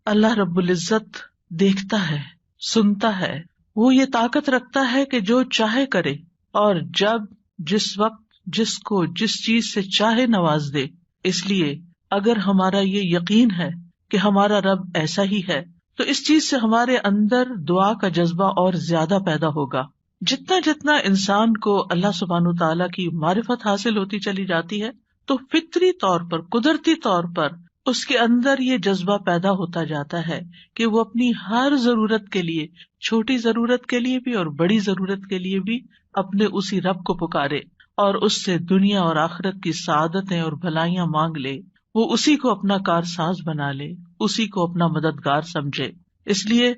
اللہ رب العزت دیکھتا ہے، سنتا ہے، وہ یہ طاقت رکھتا ہے کہ جو چاہے کرے اور جب، جس وقت، جس کو جس چیز سے چاہے نواز دے۔ اس لیے اگر ہمارا یہ یقین ہے کہ ہمارا رب ایسا ہی ہے تو اس چیز سے ہمارے اندر دعا کا جذبہ اور زیادہ پیدا ہوگا۔ جتنا جتنا انسان کو اللہ سبحانہ تعالیٰ کی معرفت حاصل ہوتی چلی جاتی ہے تو فطری طور پر، قدرتی طور پر اس کے اندر یہ جذبہ پیدا ہوتا جاتا ہے کہ وہ اپنی ہر ضرورت کے لیے، چھوٹی ضرورت کے لیے بھی اور بڑی ضرورت کے لیے بھی اپنے اسی رب کو پکارے اور اس سے دنیا اور آخرت کی سعادتیں اور بھلائیاں مانگ لے۔ وہ اسی کو اپنا کارساز بنا لے، اسی کو اپنا مددگار سمجھے۔ اس لیے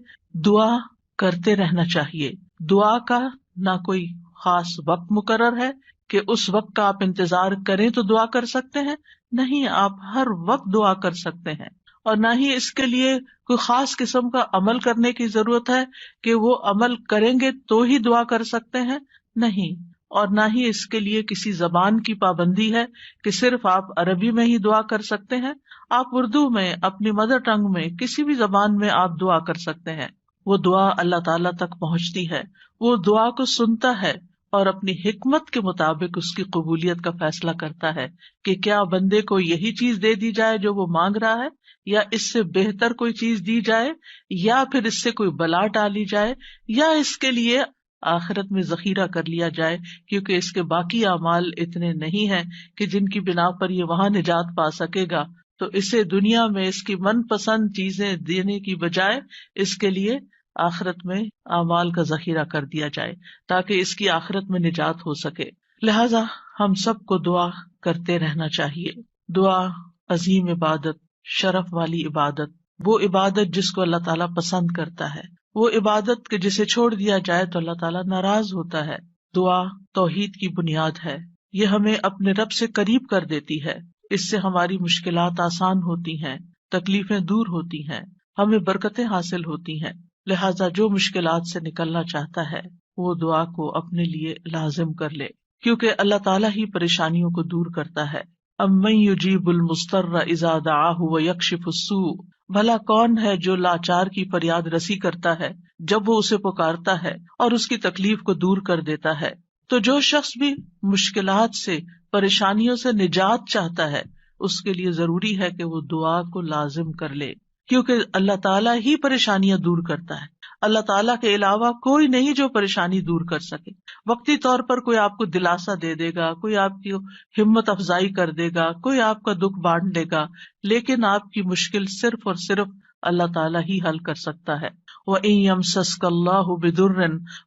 دعا کرتے رہنا چاہیے۔ دعا کا نہ کوئی خاص وقت مقرر ہے کہ اس وقت کا آپ انتظار کریں تو دعا کر سکتے ہیں، نہیں، آپ ہر وقت دعا کر سکتے ہیں۔ اور نہ ہی اس کے لیے کوئی خاص قسم کا عمل کرنے کی ضرورت ہے کہ وہ عمل کریں گے تو ہی دعا کر سکتے ہیں، نہیں۔ اور نہ ہی اس کے لیے کسی زبان کی پابندی ہے کہ صرف آپ عربی میں ہی دعا کر سکتے ہیں۔ آپ اردو میں، اپنی مدر ٹنگ میں، کسی بھی زبان میں آپ دعا کر سکتے ہیں۔ وہ دعا اللہ تعالیٰ تک پہنچتی ہے، وہ دعا کو سنتا ہے اور اپنی حکمت کے مطابق اس کی قبولیت کا فیصلہ کرتا ہے کہ کیا بندے کو یہی چیز دے دی جائے جو وہ مانگ رہا ہے، یا اس سے بہتر کوئی چیز دی جائے، یا پھر اس سے کوئی بلا ٹالی جائے، یا اس کے لیے آخرت میں ذخیرہ کر لیا جائے، کیونکہ اس کے باقی اعمال اتنے نہیں ہیں کہ جن کی بنا پر یہ وہاں نجات پا سکے گا، تو اسے دنیا میں اس کی من پسند چیزیں دینے کی بجائے اس کے لیے آخرت میں اعمال کا ذخیرہ کر دیا جائے تاکہ اس کی آخرت میں نجات ہو سکے۔ لہذا ہم سب کو دعا کرتے رہنا چاہیے۔ دعا عظیم عبادت، شرف والی عبادت، وہ عبادت جس کو اللہ تعالیٰ پسند کرتا ہے، وہ عبادت کہ جسے چھوڑ دیا جائے تو اللہ تعالیٰ ناراض ہوتا ہے۔ دعا توحید کی بنیاد ہے، یہ ہمیں اپنے رب سے قریب کر دیتی ہے، اس سے ہماری مشکلات آسان ہوتی ہیں، تکلیفیں دور ہوتی ہیں، ہمیں برکتیں حاصل ہوتی ہیں۔ لہذا جو مشکلات سے نکلنا چاہتا ہے وہ دعا کو اپنے لیے لازم کر لے، کیونکہ اللہ تعالیٰ ہی پریشانیوں کو دور کرتا ہے۔ امن یجیب المضطر اذا دعاہ ویکشف السوء، بھلا کون ہے جو لاچار کی فریاد رسی کرتا ہے جب وہ اسے پکارتا ہے اور اس کی تکلیف کو دور کر دیتا ہے۔ تو جو شخص بھی مشکلات سے، پریشانیوں سے نجات چاہتا ہے اس کے لیے ضروری ہے کہ وہ دعا کو لازم کر لے، کیونکہ اللہ تعالیٰ ہی پریشانیاں دور کرتا ہے۔ اللہ تعالیٰ کے علاوہ کوئی نہیں جو پریشانی دور کر سکے۔ وقتی طور پر کوئی آپ کو دلاسا دے دے گا، کوئی آپ کی ہمت افزائی کر دے گا، کوئی آپ کا دکھ بانٹ لے گا، لیکن آپ کی مشکل صرف اور صرف اللہ تعالیٰ ہی حل کر سکتا ہے۔ وَإِن يَمْسَسْكَ اللَّهُ بِضُرٍّ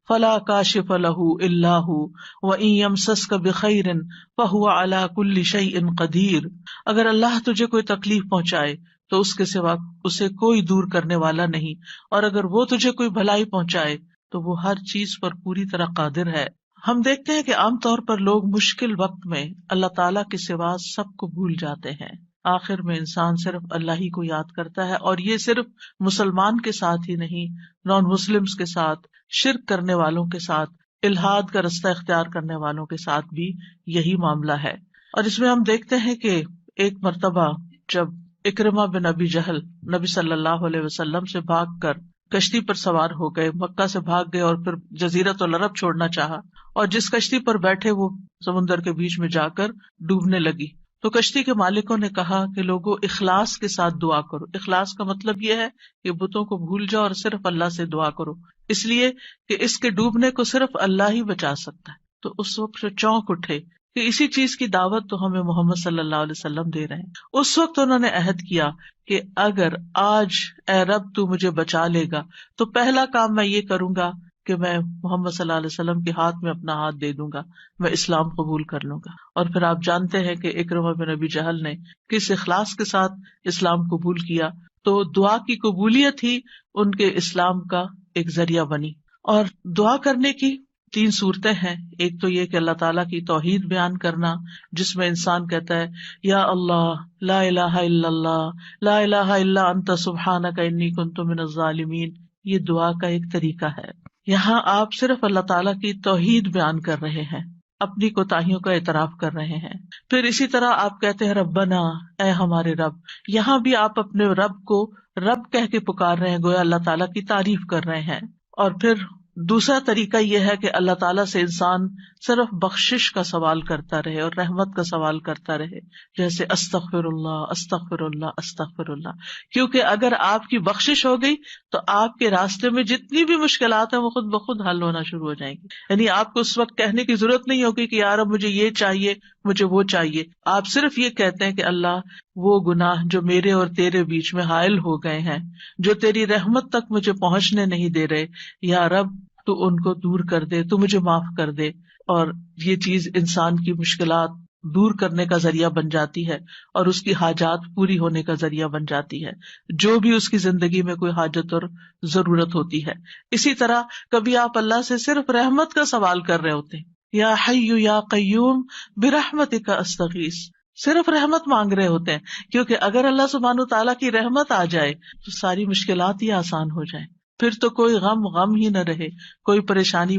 فَلَا كَاشِفَ لَهُ إِلَّا هُوَ وَإِن يَمْسَسْكَ بِخَيْرٍ فَهُوَ عَلَى كُلِّ شَيْءٍ قَدِيرٌ، اگر اللہ تجھے کوئی تکلیف پہنچائے تو اس کے سوا اسے کوئی دور کرنے والا نہیں، اور اگر وہ تجھے کوئی بھلائی پہنچائے تو وہ ہر چیز پر پوری طرح قادر ہے۔ ہم دیکھتے ہیں کہ عام طور پر لوگ مشکل وقت میں اللہ تعالیٰ کے سوا سب کو بھول جاتے ہیں، آخر میں انسان صرف اللہ ہی کو یاد کرتا ہے، اور یہ صرف مسلمان کے ساتھ ہی نہیں، نان مسلمز کے ساتھ، شرک کرنے والوں کے ساتھ، الحاد کا رستہ اختیار کرنے والوں کے ساتھ بھی یہی معاملہ ہے۔ اور اس میں ہم دیکھتے ہیں کہ ایک مرتبہ جب اکرمہ بن ابی جہل نبی صلی اللہ علیہ وسلم سے بھاگ کر کشتی پر سوار ہو گئے، مکہ سے بھاگ گئے اور پھر جزیرۃ العرب چھوڑنا چاہا، اور جس کشتی پر بیٹھے وہ سمندر کے بیچ میں جا کر ڈوبنے لگی، تو کشتی کے مالکوں نے کہا کہ لوگوں اخلاص کے ساتھ دعا کرو۔ اخلاص کا مطلب یہ ہے کہ بتوں کو بھول جاؤ اور صرف اللہ سے دعا کرو، اس لیے کہ اس کے ڈوبنے کو صرف اللہ ہی بچا سکتا ہے۔ تو اس وقت چونک اٹھے کہ اسی چیز کی دعوت تو ہمیں محمد صلی اللہ علیہ وسلم دے رہے ہیں۔ اس وقت انہوں نے عہد کیا کہ اگر آج اے رب تو مجھے بچا لے گا تو پہلا کام میں یہ کروں گا کہ میں محمد صلی اللہ علیہ وسلم کے ہاتھ میں اپنا ہاتھ دے دوں گا، میں اسلام قبول کر لوں گا۔ اور پھر آپ جانتے ہیں کہ اکرمہ بن ابی جہل نے کس اخلاص کے ساتھ اسلام قبول کیا، تو دعا کی قبولیت ہی ان کے اسلام کا ایک ذریعہ بنی۔ اور دعا کرنے کی 3 صورتیں ہیں۔ ایک تو یہ کہ اللہ تعالیٰ کی توحید بیان کرنا، جس میں انسان کہتا ہے یا اللہ لا الہ الا اللہ لا الہ الا انت سبحانک انی کنت من الظالمین، یہ دعا کا ایک طریقہ ہے۔ یہاں آپ صرف اللہ تعالیٰ کی توحید بیان کر رہے ہیں، اپنی کوتاہیوں کا اعتراف کر رہے ہیں. پھر اسی طرح آپ کہتے ہیں ربنا، اے ہمارے رب. یہاں بھی آپ اپنے رب کو رب کہہ کے پکار رہے ہیں، گویا اللہ تعالیٰ کی تعریف کر رہے ہیں. اور پھر دوسرا طریقہ یہ ہے کہ اللہ تعالیٰ سے انسان صرف بخشش کا سوال کرتا رہے اور رحمت کا سوال کرتا رہے، جیسے استغفر اللہ استغفر اللہ استغفر اللہ. کیونکہ اگر آپ کی بخشش ہو گئی تو آپ کے راستے میں جتنی بھی مشکلات ہیں وہ خود بخود حل ہونا شروع ہو جائیں گی. یعنی آپ کو اس وقت کہنے کی ضرورت نہیں ہوگی کہ یار اب مجھے یہ چاہیے مجھے وہ چاہیے. آپ صرف یہ کہتے ہیں کہ اللہ وہ گناہ جو میرے اور تیرے بیچ میں حائل ہو گئے ہیں، جو تیری رحمت تک مجھے پہنچنے نہیں دے رہے، یا رب تو ان کو دور کر دے، تو مجھے معاف کر دے. اور یہ چیز انسان کی مشکلات دور کرنے کا ذریعہ بن جاتی ہے اور اس کی حاجات پوری ہونے کا ذریعہ بن جاتی ہے، جو بھی اس کی زندگی میں کوئی حاجت اور ضرورت ہوتی ہے. اسی طرح کبھی آپ اللہ سے صرف رحمت کا سوال کر رہے ہوتے ہیں، یا حی یا قیوم برحمتک استغیث، صرف رحمت مانگ رہے ہوتے ہیں. کیونکہ اگر اللہ سبحانہ وتعالیٰ کی رحمت آ جائے تو ساری مشکلات ہی آسان ہو جائیں، پھر تو کوئی غم ہی نہ رہے، کوئی پریشانی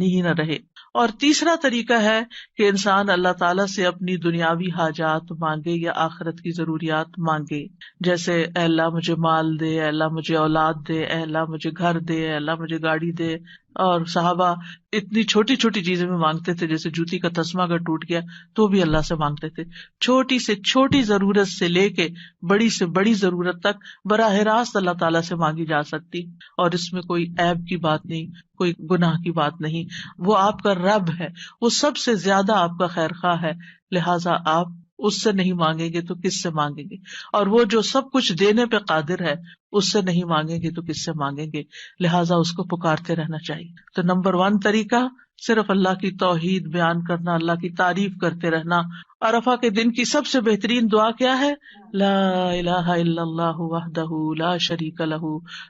ہی نہ رہے. اور تیسرا طریقہ ہے کہ انسان اللہ تعالیٰ سے اپنی دنیاوی حاجات مانگے یا آخرت کی ضروریات مانگے، جیسے اے اللہ مجھے مال دے، اے اللہ مجھے اولاد دے، اے اللہ مجھے گھر دے، اے اللہ مجھے گاڑی دے. اور صحابہ اتنی چھوٹی چھوٹی چیزیں میں مانگتے تھے، جیسے جوتی کا تسمہ اگر ٹوٹ گیا تو بھی اللہ سے مانگتے تھے. چھوٹی سے چھوٹی ضرورت سے لے کے بڑی سے بڑی ضرورت تک براہ راست اللہ تعالیٰ سے مانگی جا سکتی، اور اس میں کوئی عیب کی بات نہیں، کوئی گناہ کی بات نہیں. وہ آپ کا رب ہے، وہ سب سے زیادہ آپ کا خیر خواہ ہے، لہٰذا آپ اس سے نہیں مانگیں گے تو کس سے مانگیں گے؟ اور وہ جو سب کچھ دینے پہ قادر ہے اس سے نہیں مانگیں گے تو کس سے مانگیں گے؟ لہٰذا اس کو پکارتے رہنا چاہیے. تو نمبر 1 طریقہ صرف اللہ کی توحید بیان کرنا، اللہ کی تعریف کرتے رہنا. عرفہ کے دن کی سب سے بہترین دعا کیا ہے؟ لا الہ الا اللہ وحدہ لا شریک لہ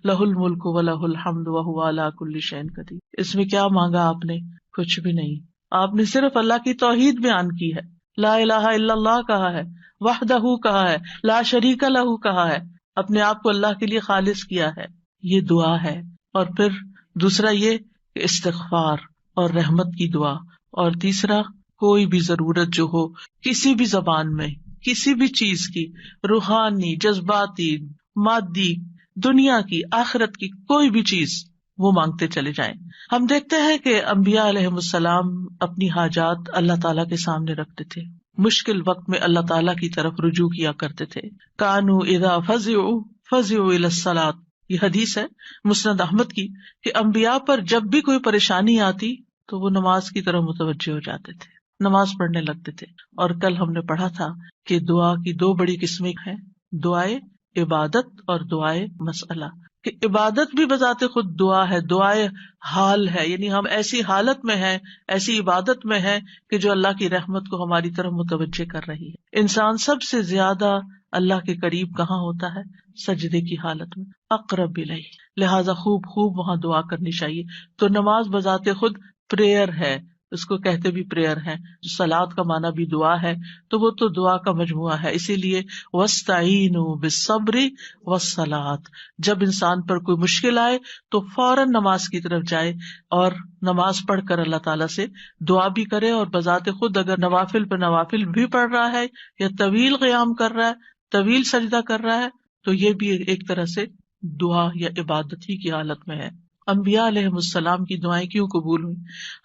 لہ الملک ولہ الحمد وہو علی کل شیء قدیر. اس میں کیا مانگا آپ نے؟ کچھ بھی نہیں. آپ نے صرف اللہ کی توحید بیان کی ہے، لا الہ الا اللہ کہا ہے، وحدہ کہا ہے، لا شریک لہ کہا ہے، اپنے آپ کو اللہ کے لیے خالص کیا ہے. یہ دعا ہے. اور پھر دوسرا یہ کہ استغفار اور رحمت کی دعا. اور تیسرا کوئی بھی ضرورت جو ہو کسی بھی زبان میں، کسی بھی چیز کی، روحانی، جذباتی، مادی، دنیا کی، آخرت کی، کوئی بھی چیز وہ مانگتے چلے جائیں. ہم دیکھتے ہیں کہ انبیاء علیہم السلام اپنی حاجات اللہ تعالیٰ کے سامنے رکھتے تھے، مشکل وقت میں اللہ تعالیٰ کی طرف رجوع کیا کرتے تھے. کانوا اذا فزعوا الى الصلاۃ، یہ حدیث ہے مسند احمد کی، کہ انبیاء پر جب بھی کوئی پریشانی آتی تو وہ نماز کی طرف متوجہ ہو جاتے تھے، نماز پڑھنے لگتے تھے. اور کل ہم نے پڑھا تھا کہ دعا کی 2 بڑی قسمیں ہیں، دعائے عبادت اور دعائے مسئلہ. کہ عبادت بھی بذات خود دعا ہے، دعائے حال ہے، یعنی ہم ایسی حالت میں ہیں، ایسی عبادت میں ہیں کہ جو اللہ کی رحمت کو ہماری طرف متوجہ کر رہی ہے. انسان سب سے زیادہ اللہ کے قریب کہاں ہوتا ہے؟ سجدے کی حالت میں، اقرب الیہ. لہذا خوب وہاں دعا کرنی چاہیے. تو نماز بذات خود پریئر ہے، اس کو کہتے بھی پریئر ہے. صلاۃ کا معنی بھی دعا ہے، تو وہ تو دعا کا مجموعہ ہے. اسی لیے وَاسْتَعِینُوا بِالصَّبْرِ وَالصَّلَاةِ، جب انسان پر کوئی مشکل آئے تو فوراً نماز کی طرف جائے اور نماز پڑھ کر اللہ تعالیٰ سے دعا بھی کرے. اور بذات خود اگر نوافل پہ نوافل بھی پڑھ رہا ہے یا طویل قیام کر رہا ہے، طویل سجدہ کر رہا ہے، تو یہ بھی ایک طرح سے دعا یا عبادت ہی کی حالت میں ہے. انبیاء علیہم السلام کی دعائیں کیوں قبول ہوئی؟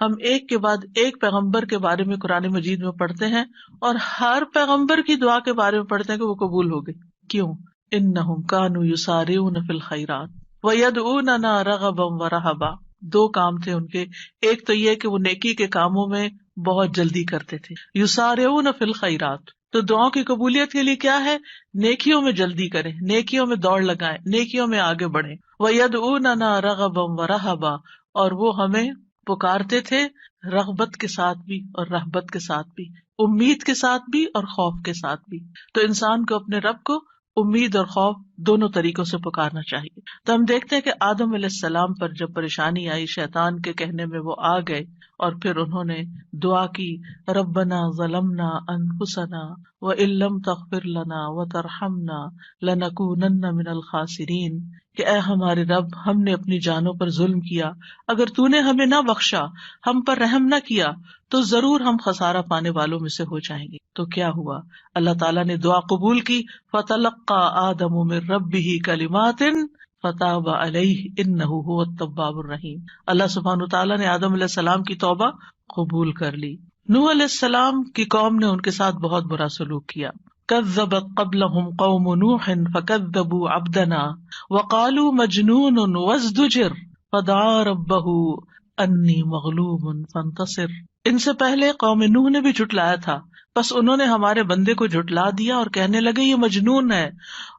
ہم ایک کے بعد ایک پیغمبر کے بارے میں قرآن مجید میں پڑھتے ہیں اور ہر پیغمبر کی دعا کے بارے میں پڑھتے ہیں کہ وہ قبول ہو گئی. کیوں؟ انہم کانوا یسارعون فی الخیرات ویدعوننا رغبا ورہبا. 2 کام تھے ان کے. ایک تو یہ کہ وہ نیکی کے کاموں میں بہت جلدی کرتے تھے، یسارعون فی الخیرات. تو دعاؤں کی قبولیت کے لیے کیا ہے؟ نیکیوں میں جلدی کریں، نیکیوں میں دوڑ لگائیں، نیکیوں میں آگے بڑھیں. وَيَدْعُونَنَا رَغَبًا وَرَهَبًا، اور وہ ہمیں پکارتے تھے رغبت کے ساتھ بھی اور رہبت کے ساتھ بھی، امید کے ساتھ بھی اور خوف کے ساتھ بھی. تو انسان کو اپنے رب کو امید اور خوف دونوں طریقوں سے پکارنا چاہیے. تو ہم دیکھتے ہیں کہ آدم علیہ السلام پر جب پریشانی آئی، شیطان کے کہنے میں وہ آ گئے اور پھر انہوں نے دعا کی، ربنا ظلمنا انفسنا وان لم تغفر لنا وترحمنا لنکونن من الخاسرین، کہ اے ہمارے رب، ہم نے اپنی جانوں پر ظلم کیا، اگر تو نے ہمیں نہ بخشا، ہم پر رحم نہ کیا، تو ضرور ہم خسارہ پانے والوں میں سے ہو جائیں گے. تو کیا ہوا؟ اللہ تعالیٰ نے دعا قبول کی. فتلقى آدم من ربه کلمات فتاب علیہ انہ هو التواب الرحیم. اللہ سبحانہ تعالیٰ نے آدم علیہ السلام کی توبہ قبول کر لی. نوح علیہ السلام کی قوم نے ان کے ساتھ بہت برا سلوک کیا. کذبت قبلهم قوم نوح فکذبوا عبدنا وقالوا مجنون وازدجر فدعا ربہ انی مغلوب فانتصر. ان سے پہلے قوم نوح نے بھی جھٹلایا تھا، بس انہوں نے ہمارے بندے کو جھٹلا دیا اور کہنے لگے یہ مجنون ہے،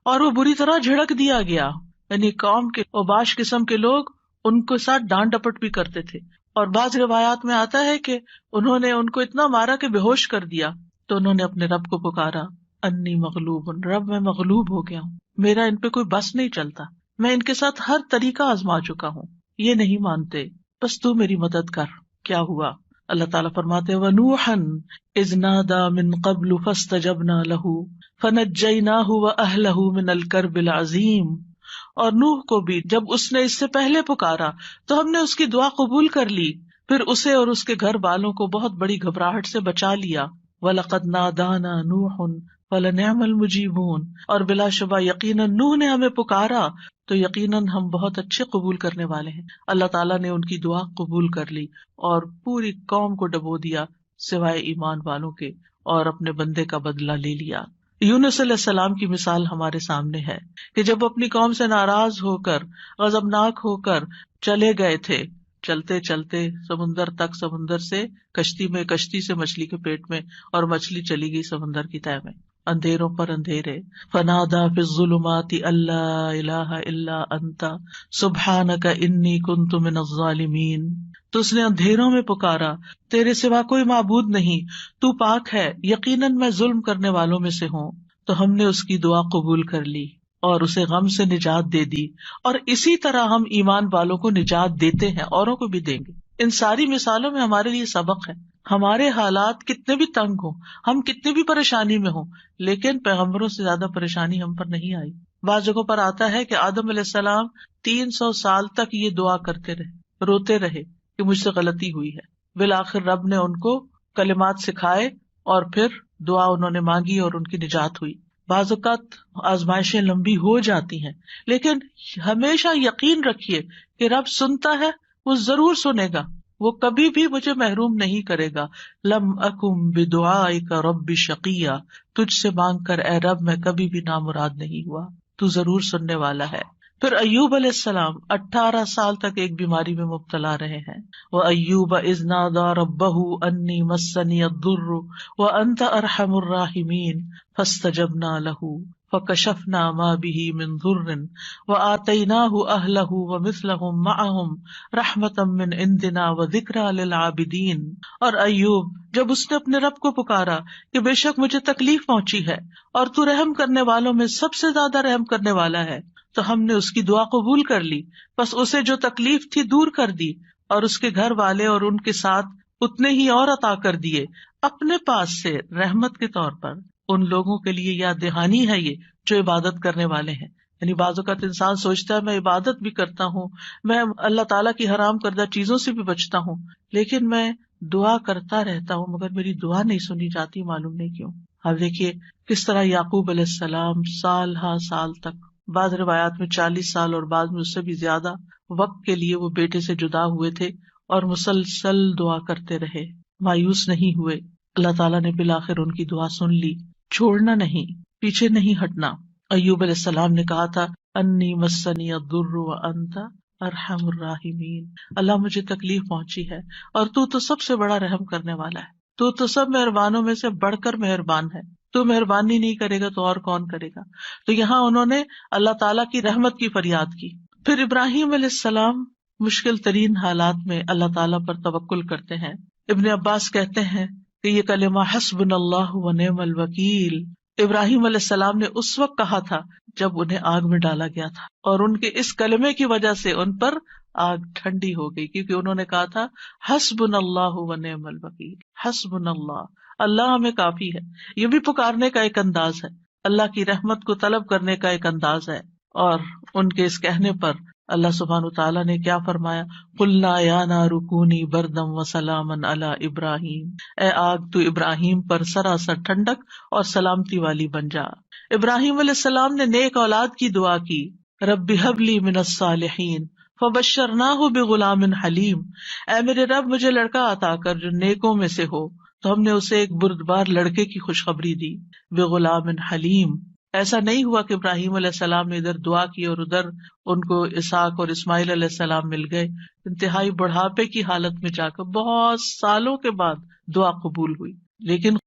اور وہ بری طرح جھڑک دیا گیا. یعنی قوم کے اوباش قسم کے لوگ ان کے ساتھ ڈانٹ ڈپٹ بھی کرتے تھے. اور بعض روایات میں آتا ہے کہ انہوں نے ان کو اتنا مارا کہ بے ہوش کر دیا. تو انہوں نے اپنے رب کو پکارا، انی مغلوب، رب میں مغلوب ہو گیا ہوں، میرا ان پہ کوئی بس نہیں چلتا، میں ان کے ساتھ ہر طریقہ آزما چکا ہوں، یہ نہیں مانتے، بس تو میری مدد کر. کیا ہوا؟ اللہ تعالیٰ فرماتے وَنُوحًا إِذْ نَادَى مِن قَبْلُ فَاسْتَجَبْنَا لَهُ فَنَجَّيْنَاهُ وَأَهْلَهُ مِنَ الْكَرْبِ الْعَظِيمِ. اور نوح کو بھی جب اس نے اس سے پہلے پکارا تو ہم نے اس کی دعا قبول کر لی، پھر اسے اور اس کے گھر والوں کو بہت بڑی گھبراہٹ سے بچا لیا. وَلَقَدْ نَادَانَا نُوحٌ فَلَنِعْمَ الْمُجِيبُونَ. اور بلا شبہ یقیناً نوح نے ہمیں پکارا تو یقیناً ہم بہت اچھے قبول کرنے والے ہیں. اللہ تعالیٰ نے ان کی دعا قبول کر لی اور پوری قوم کو ڈبو دیا سوائے ایمان والوں کے، اور اپنے بندے کا بدلہ لے لیا. یونس علیہ السلام کی مثال ہمارے سامنے ہے کہ جب اپنی قوم سے ناراض ہو کر، غضبناک ہو کر چلے گئے تھے، چلتے چلتے سمندر تک، سمندر سے کشتی میں، کشتی سے مچھلی کے پیٹ میں، اور مچھلی چلی گئی سمندر کی تہہ میں، اندھیروں پر اندھیرے. فنادا فی الظلمات اللہ الہ الا انت سبحانک انی کنت من الظالمین. تو اس نے اندھیروں میں پکارا، تیرے سوا کوئی معبود نہیں، تو پاک ہے، یقیناً میں ظلم کرنے والوں میں سے ہوں. تو ہم نے اس کی دعا قبول کر لی اور اسے غم سے نجات دے دی، اور اسی طرح ہم ایمان والوں کو نجات دیتے ہیں، اوروں کو بھی دیں گے. ان ساری مثالوں میں ہمارے لیے سبق ہے. ہمارے حالات کتنے بھی تنگ ہوں، ہم کتنی بھی پریشانی میں ہوں، لیکن پیغمبروں سے زیادہ پریشانی ہم پر نہیں آئی. بعض جگہوں پر آتا ہے کہ آدم علیہ السلام 300 سال تک یہ دعا کرتے رہے، روتے رہے کہ مجھ سے غلطی ہوئی ہے. بالآخر رب نے ان کو کلمات سکھائے اور پھر دعا انہوں نے مانگی اور ان کی نجات ہوئی. بعض اوقات آزمائشیں لمبی ہو جاتی ہیں، لیکن ہمیشہ یقین رکھیے کہ رب سنتا ہے، وہ ضرور سنے گا، وہ کبھی بھی مجھے محروم نہیں کرے گا. لم اکم بدعائک رب شقیہ، تجھ سے مانگ کر اے رب میں کبھی بھی نامراد نہیں ہوا، تو ضرور سننے والا ہے. پھر ایوب علیہ السلام 18 سال تک ایک بیماری میں مبتلا رہے ہیں. وَأَيُّوبَ إِذْ نَادَى رَبَّهُ أَنِّي مَسَّنِيَ الضُّرُّ وَأَنْتَ أَرْحَمُ الرَّاحِمِينَ فَاسْتَجَبْنَا لَهُ فَكَشَفْنَا مَا بِهِ مِنْ ضُرٍّ وَآتَيْنَاهُ أَهْلَهُ وَمِثْلَهُمْ مَعَهُمْ رَحْمَةً مِّنْ عِنْدِنَا وَذِكْرَىٰ لِلْعَابِدِينَ. اور ایوب جب اس نے اپنے رب کو پکارا کہ بے شک مجھے تکلیف پہنچی ہے اور تو رحم کرنے والوں میں سب سے زیادہ رحم کرنے والا ہے، تو ہم نے اس کی دعا قبول کر لی، بس اسے جو تکلیف تھی دور کر دی، اور اس کے گھر والے اور ان کے ساتھ اتنے ہی اور عطا کر دیے اپنے پاس سے رحمت کے طور پر. ان لوگوں کے لیے یاد دہانی ہے یہ جو عبادت کرنے والے ہیں. یعنی بعض اوقات انسان سوچتا ہے میں عبادت بھی کرتا ہوں، میں اللہ تعالیٰ کی حرام کردہ چیزوں سے بھی بچتا ہوں، لیکن میں دعا کرتا رہتا ہوں مگر میری دعا نہیں سنی جاتی، معلوم نہیں کیوں. اب دیکھیے کس طرح یعقوب علیہ السلام سال ہا سال تک، بعض روایات میں 40 سال اور بعض میں اس سے بھی زیادہ وقت کے لیے وہ بیٹے سے جدا ہوئے تھے اور مسلسل دعا کرتے رہے، مایوس نہیں ہوئے. اللہ تعالیٰ نے بالآخر ان کی دعا سن لی. چھوڑنا نہیں، پیچھے نہیں ہٹنا. ایوب علیہ السلام نے کہا تھا انی مسنی الضر وانت ارحم الراحمین، اللہ مجھے تکلیف پہنچی ہے اور تو سب سے بڑا رحم کرنے والا ہے، تو سب مہربانوں میں سے بڑھ کر مہربان ہے، تو مہربانی نہیں کرے گا تو اور کون کرے گا. تو یہاں انہوں نے اللہ تعالیٰ کی رحمت کی فریاد کی. پھر ابراہیم علیہ السلام مشکل ترین حالات میں اللہ تعالیٰ پر توکل کرتے ہیں. ابن عباس کہتے ہیں کہ یہ کلمہ حسبنا اللہ و نعم الوکیل ابراہیم علیہ السلام نے اس وقت کہا تھا جب انہیں آگ میں ڈالا گیا تھا، اور ان کے اس کلمے کی وجہ سے ان پر آگ ٹھنڈی ہو گئی، کیونکہ انہوں نے کہا تھا حسبنا اللہ و نعم الوکیل، حسبنا اللہ، اللہ ہمیں کافی ہے۔ یہ بھی پکارنے کا ایک انداز ہے، اللہ کی رحمت کو طلب کرنے کا ایک انداز ہے۔ اور ان کے اس کہنے پر اللہ سبحانہ وتعالیٰ نے کیا فرمایا، قلنا یا نار کونی بردم وسلاما علی ابراہیم، اے آگ تو ابراہیم پر سراسر ٹھنڈک اور سلامتی والی بن جا۔ ابراہیم علیہ السلام نے نیک اولاد کی دعا کی، رب ہب لی من الصالحین فبشرناہ بغلام حلیم، اے میرے رب مجھے لڑکا عطا کر جو نیکوں میں سے ہو، تو ہم نے اسے ایک بردبار لڑکے کی خوشخبری دی، بغلام حلیم۔ ایسا نہیں ہوا کہ ابراہیم علیہ السلام نے ادھر دعا کی اور ادھر ان کو اسحاق اور اسماعیل علیہ السلام مل گئے، انتہائی بڑھاپے کی حالت میں جا کر بہت سالوں کے بعد دعا قبول ہوئی۔ لیکن